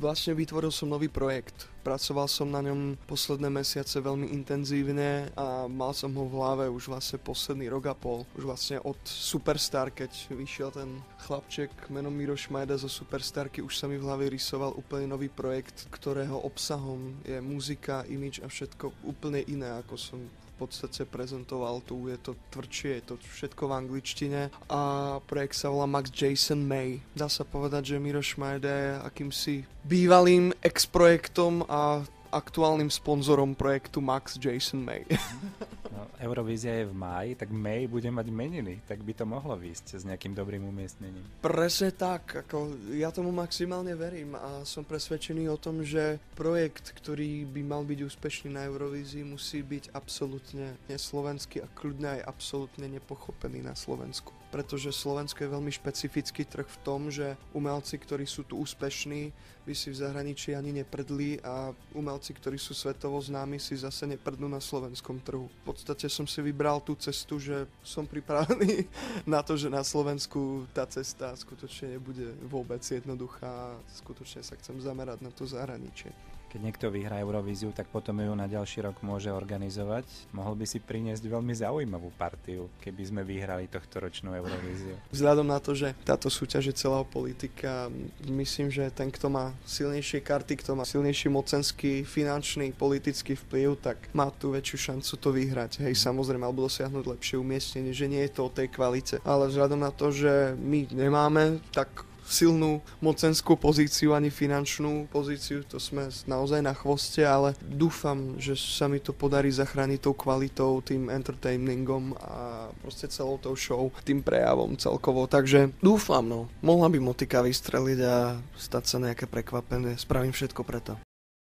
Vlastne vytvoril som nový projekt. Pracoval som na ňom posledné mesiace veľmi intenzívne a mal som ho v hlave už vlastne posledný rok a pol. Už vlastne od Superstar, keď vyšiel ten chlapček menom Miro Šmajda zo Superstarky, už sa mi v hlave rysoval úplne nový projekt, ktorého obsahom je muzika, imidž a všetko úplne iné, ako som v podstate prezentoval tu. Je to tvrdšie, je to všetko v angličtine a projekt sa volá Max Jason May. Dá sa povedať, že Miro Šmajda je akýmsi bývalým ex-projektom a aktuálnym sponzorom projektu Max Jason May. No, Eurovízia je v máji, tak May bude mať meniny, tak by to mohlo výjsť s nejakým dobrým umiestnením. Presne tak, ja tomu maximálne verím a som presvedčený o tom, že projekt, ktorý by mal byť úspešný na Eurovízii, musí byť absolútne neslovenský a kľudne aj absolútne nepochopený na Slovensku. Pretože Slovensko je veľmi špecifický trh v tom, že umelci, ktorí sú tu úspešní, by si v zahraničí ani neprdli a umelci, ktorí sú svetovo známi, si zase neprdnú na slovenskom trhu. V podstate som si vybral tú cestu, že som pripravený na to, že na Slovensku tá cesta skutočne nebude vôbec jednoduchá. Skutočne sa chcem zamerať na to zahraničie. Keď niekto vyhrá Eurovíziu, tak potom ju na ďalší rok môže organizovať. Mohol by si priniesť veľmi zaujímavú partiu, keby sme vyhrali tohtoročnú Eurovíziu. Vzhľadom na to, že táto súťaž je celá politika, myslím, že ten, kto má silnejšie karty, kto má silnejší mocenský, finančný, politický vplyv, tak má tú väčšiu šancu to vyhrať. Hej, samozrejme, alebo dosiahnuť lepšie umiestnenie, že nie je to o tej kvalite. Ale vzhľadom na to, že my nemáme tak silnú mocenskú pozíciu ani finančnú pozíciu, to sme naozaj na chvoste, ale dúfam, že sa mi to podarí zachrániť tou kvalitou, tým entertainingom a proste celou tou show, tým prejavom celkovo, takže dúfam, mohla by motika vystreliť a stať sa nejaké prekvapené, spravím všetko preto.